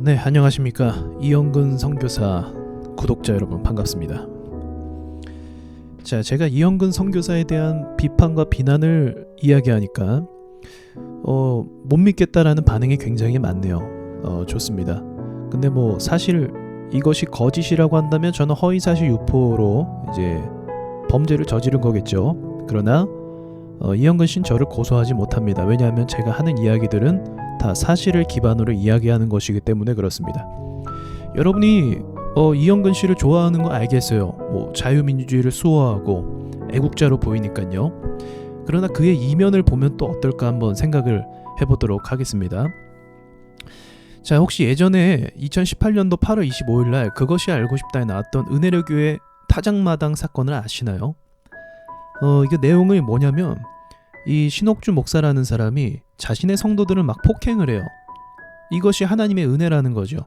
네, 안녕하십니까. 이영근 선교사 구독자 여러분 반갑습니다. 자, 제가 이영근 선교사에 대한 비판과 비난을 이야기하니까 못 믿겠다라는 반응이 굉장히 많네요. 좋습니다. 근데 사실 이것이 거짓이라고 한다면 저는 허위사실 유포로 이제 범죄를 저지른 거겠죠. 그러나 이영근 씨는 저를 고소하지 못합니다. 왜냐하면 제가 하는 이야기들은 다 사실을 기반으로 이야기하는 것이기 때문에 그렇습니다. 여러분이 이영근 씨를 좋아하는 거 알겠어요. 자유민주주의를 수호하고 애국자로 보이니까요. 그러나 그의 이면을 보면 또 어떨까 한번 생각을 해보도록 하겠습니다. 자, 혹시 예전에 2018년도 8월 25일 날 그것이 알고 싶다에 나왔던 은혜로교회 타작마당 사건을 아시나요? 이게 내용이 뭐냐면 이 신옥주 목사라는 사람이 자신의 성도들을 막 폭행을 해요. 이것이 하나님의 은혜라는 거죠.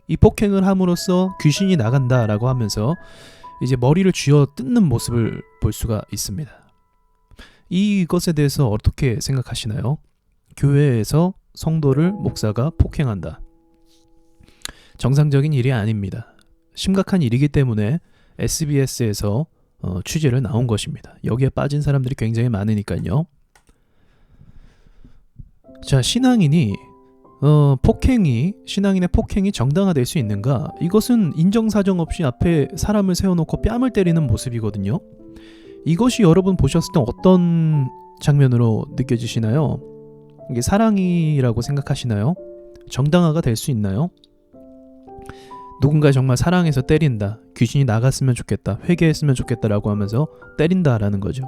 이 폭행을 함으로써 귀신이 나간다라고 하면서 이제 머리를 쥐어 뜯는 모습을 볼 수가 있습니다. 이것에 대해서 어떻게 생각하시나요? 교회에서 성도를 목사가 폭행한다. 정상적인 일이 아닙니다. 심각한 일이기 때문에 SBS에서 취재를 나온 것입니다. 여기에 빠진 사람들이 굉장히 많으니까요. 자, 신앙인의 폭행이 정당화될 수 있는가? 이것은 인정사정 없이 앞에 사람을 세워놓고 뺨을 때리는 모습이거든요. 이것이 여러분 보셨을 때 어떤 장면으로 느껴지시나요? 이게 사랑이라고 생각하시나요? 정당화가 될 수 있나요? 누군가 정말 사랑해서 때린다, 귀신이 나갔으면 좋겠다, 회개했으면 좋겠다라고 하면서 때린다라는 거죠.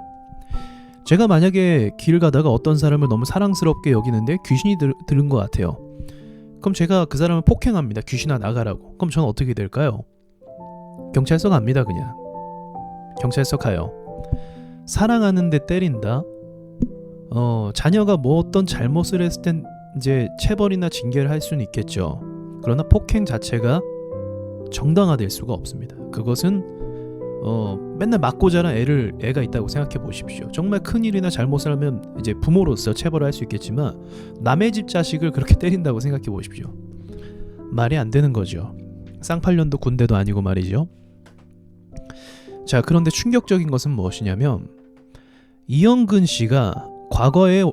제가 만약에 길 가다가 어떤 사람을 너무 사랑스럽게 여기는데 귀신이 들은 것 같아요. 그럼 제가 그 사람을 폭행합니다. 귀신아 나가라고. 그럼 저는 어떻게 될까요? 경찰서 갑니다. 그냥 경찰서 가요. 사랑하는데 때린다? 자녀가 어떤 잘못을 했을 땐 이제 체벌이나 징계를 할 수는 있겠죠. 그러나 폭행 자체가 정당화될 수가 없습니다. 그것은 맨날 맞고 자란 애가 있다고 생각해 보십시오. 정말 큰일이나 잘못을 하면 이제 부모로서 체벌을 할 수 있겠지만 남의 집 자식을 그렇게 때린다고 생각해 보십시오. 말이 안 되는 거죠. 쌍팔년도 군대도 아니고 말이죠. 자, 그런데 충격적인 것은 무엇이냐면 이영근 씨가 과거에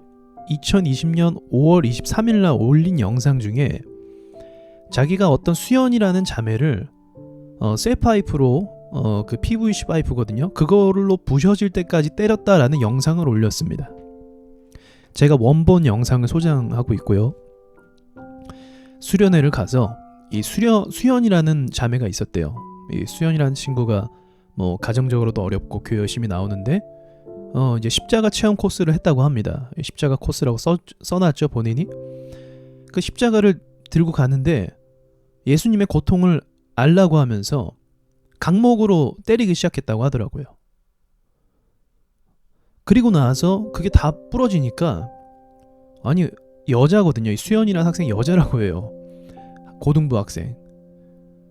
2020년 5월 23일 날 올린 영상 중에 자기가 어떤 수연이라는 자매를 쇠파이프로 그 PVC 파이프거든요. 그걸로 부셔질 때까지 때렸다라는 영상을 올렸습니다. 제가 원본 영상을 소장하고 있고요. 수련회를 가서 이 수연이라는 자매가 있었대요. 이 수연이라는 친구가 가정적으로도 어렵고 교회 열심히 나오는데 이제 십자가 체험 코스를 했다고 합니다. 십자가 코스라고 써놨죠, 본인이. 그 십자가를 들고 가는데 예수님의 고통을 알라고 하면서 강목으로 때리기 시작했다고 하더라고요. 그리고 나서 그게 다 부러지니까, 아니 여자거든요. 이 수연이라는 학생이 여자라고 해요. 고등부 학생.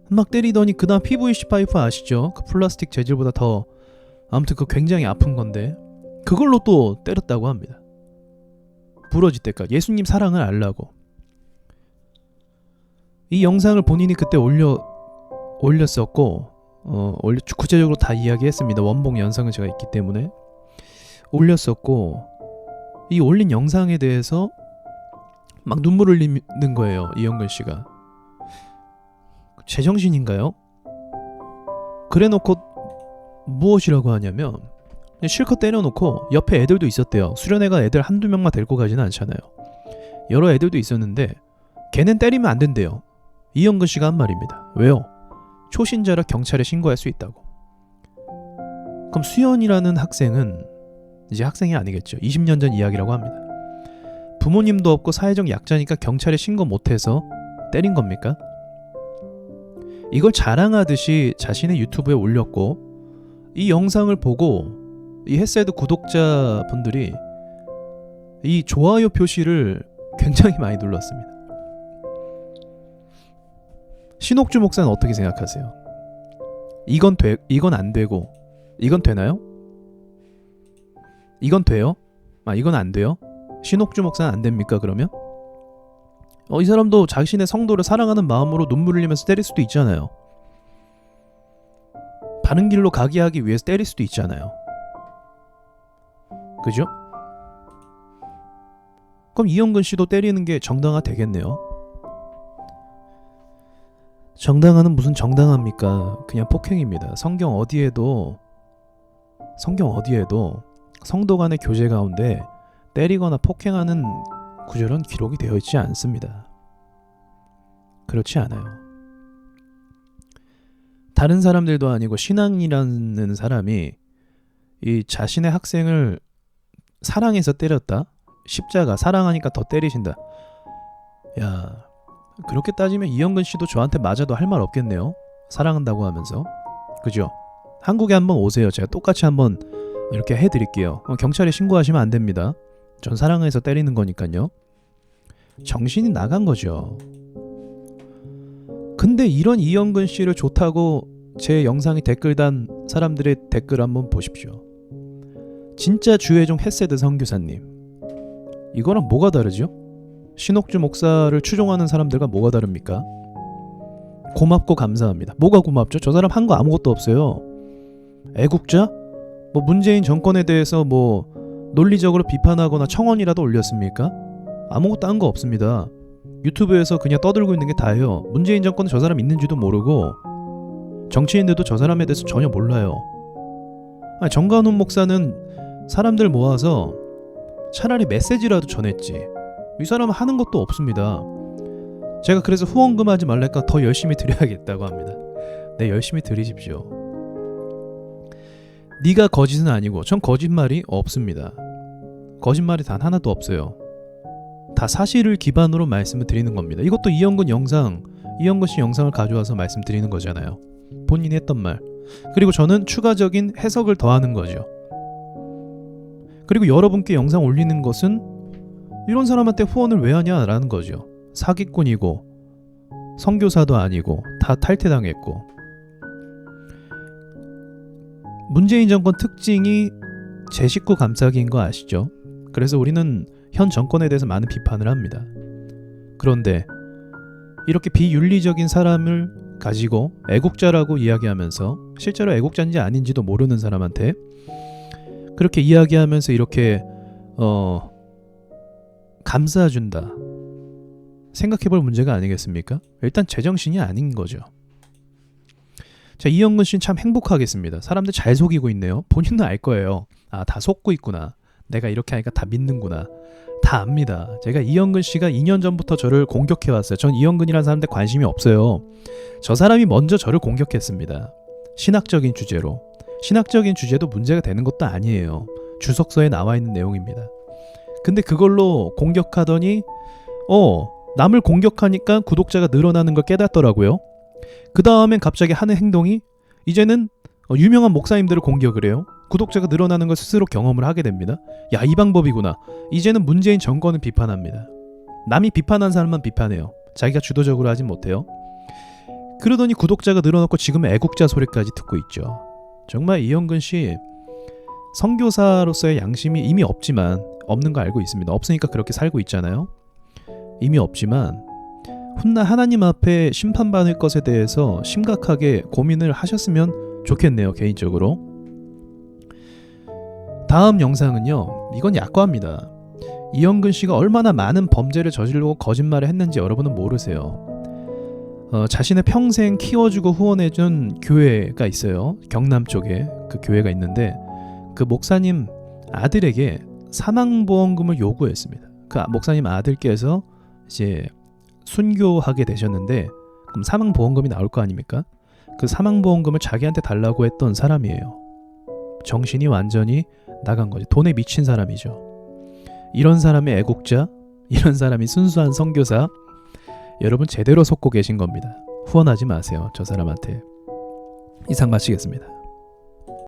막 때리더니 그 다음 PVC 파이프 아시죠? 그 플라스틱 재질보다 더, 아무튼 그 굉장히 아픈 건데 그걸로 또 때렸다고 합니다. 부러질 때까지. 예수님 사랑을 알라고. 이 영상을 본인이 그때 올렸었고 구체적으로 다 이야기했습니다. 원본 영상은 제가 있기 때문에 올렸었고, 이 올린 영상에 대해서 막 눈물을 흘리는 거예요. 이영근 씨가. 제정신인가요? 그래놓고 무엇이라고 하냐면 실컷 때려놓고 옆에 애들도 있었대요. 수련회가 애들 한두 명만 데리고 가지는 않잖아요. 여러 애들도 있었는데 걔는 때리면 안 된대요. 이영근 씨가 한 말입니다. 왜요? 초신자라 경찰에 신고할 수 있다고. 그럼 수연이라는 학생은 이제 학생이 아니겠죠. 20년 전 이야기라고 합니다. 부모님도 없고 사회적 약자니까 경찰에 신고 못해서 때린 겁니까? 이걸 자랑하듯이 자신의 유튜브에 올렸고, 이 영상을 보고 이 햇사이드 구독자분들이 이 좋아요 표시를 굉장히 많이 눌렀습니다. 신옥주 목사는 어떻게 생각하세요? 이건 안 되고 이건 되나요? 이건 돼요? 이건 안 돼요? 신옥주 목사는 안 됩니까 그러면? 이 사람도 자신의 성도를 사랑하는 마음으로 눈물 흘리면서 때릴 수도 있잖아요. 바른 길로 가게 하기 위해서 때릴 수도 있잖아요. 그죠? 그럼 이영근 씨도 때리는 게 정당화 되겠네요. 정당화는 무슨 정당합니까? 그냥 폭행입니다. 성경 어디에도 성도 간의 교제 가운데 때리거나 폭행하는 구절은 기록이 되어 있지 않습니다. 그렇지 않아요. 다른 사람들도 아니고 신앙이라는 사람이 이 자신의 학생을 사랑해서 때렸다? 십자가 사랑하니까 더 때리신다. 야, 그렇게 따지면 이영근 씨도 저한테 맞아도 할 말 없겠네요. 사랑한다고 하면서. 그죠? 한국에 한번 오세요. 제가 똑같이 한번 이렇게 해드릴게요. 경찰에 신고하시면 안 됩니다. 전 사랑해서 때리는 거니까요. 정신이 나간 거죠. 근데 이런 이영근 씨를 좋다고 제 영상에 댓글 단 사람들의 댓글 한번 보십시오. 진짜 주의종 헤세드 선교사님, 이거랑 뭐가 다르죠? 신옥주 목사를 추종하는 사람들과 뭐가 다릅니까? 고맙고 감사합니다. 뭐가 고맙죠? 저 사람 한 거 아무것도 없어요. 애국자? 뭐 문재인 정권에 대해서 뭐 논리적으로 비판하거나 청원이라도 올렸습니까? 아무것도 한 거 없습니다. 유튜브에서 그냥 떠들고 있는 게 다예요. 문재인 정권은 저 사람 있는지도 모르고 정치인들도 저 사람에 대해서 전혀 몰라요. 아니, 정관훈 목사는 사람들 모아서 차라리 메시지라도 전했지. 이 사람은 하는 것도 없습니다. 제가 그래서 후원금 하지 말라니까 더 열심히 드려야겠다고 합니다. 네, 열심히 드리십시오. 네가 거짓은 아니고 전 거짓말이 없습니다. 거짓말이 단 하나도 없어요. 다 사실을 기반으로 말씀을 드리는 겁니다. 이것도 이영근 씨 영상을 가져와서 말씀드리는 거잖아요. 본인이 했던 말. 그리고 저는 추가적인 해석을 더하는 거죠. 그리고 여러분께 영상 올리는 것은 이런 사람한테 후원을 왜 하냐라는 거죠. 사기꾼이고 선교사도 아니고 다 탈퇴당했고. 문재인 정권 특징이 제 식구 감싸기인 거 아시죠? 그래서 우리는 현 정권에 대해서 많은 비판을 합니다. 그런데 이렇게 비윤리적인 사람을 가지고 애국자라고 이야기하면서 실제로 애국자인지 아닌지도 모르는 사람한테 그렇게 이야기하면서 이렇게 감싸준다. 생각해볼 문제가 아니겠습니까? 일단 제정신이 아닌 거죠. 자, 이영근 씨는 참 행복하겠습니다. 사람들 잘 속이고 있네요. 본인도 알 거예요. 아, 다 속고 있구나. 내가 이렇게 하니까 다 믿는구나. 다 압니다. 제가 이영근 씨가 2년 전부터 저를 공격해왔어요. 전 이영근이라는 사람한테 관심이 없어요. 저 사람이 먼저 저를 공격했습니다. 신학적인 주제로. 신학적인 주제도 문제가 되는 것도 아니에요. 주석서에 나와 있는 내용입니다. 근데 그걸로 공격하더니 남을 공격하니까 구독자가 늘어나는 걸 깨닫더라고요. 그 다음엔 갑자기 하는 행동이 이제는 유명한 목사님들을 공격을 해요. 구독자가 늘어나는 걸 스스로 경험을 하게 됩니다. 야, 이 방법이구나. 이제는 문재인 정권을 비판합니다. 남이 비판한 사람만 비판해요. 자기가 주도적으로 하진 못해요. 그러더니 구독자가 늘어났고 지금은 애국자 소리까지 듣고 있죠. 정말 이영근 씨 선교사로서의 양심이 이미 없는 거 알고 있습니다. 없으니까 그렇게 살고 있잖아요. 이미 없지만 훗날 하나님 앞에 심판받을 것에 대해서 심각하게 고민을 하셨으면 좋겠네요. 개인적으로. 다음 영상은요. 이건 약과입니다. 이영근 씨가 얼마나 많은 범죄를 저지르고 거짓말을 했는지 여러분은 모르세요. 자신의 평생 키워주고 후원해준 교회가 있어요. 경남 쪽에 그 교회가 있는데 그 목사님 아들에게 사망보험금을 요구했습니다. 그 목사님 아들께서 이제 순교하게 되셨는데 그럼 사망보험금이 나올 거 아닙니까? 그 사망보험금을 자기한테 달라고 했던 사람이에요. 정신이 완전히 나간 거죠. 돈에 미친 사람이죠. 이런 사람이 애국자, 이런 사람이 순수한 선교사, 여러분 제대로 속고 계신 겁니다. 후원하지 마세요. 저 사람한테. 이상 마치겠습니다.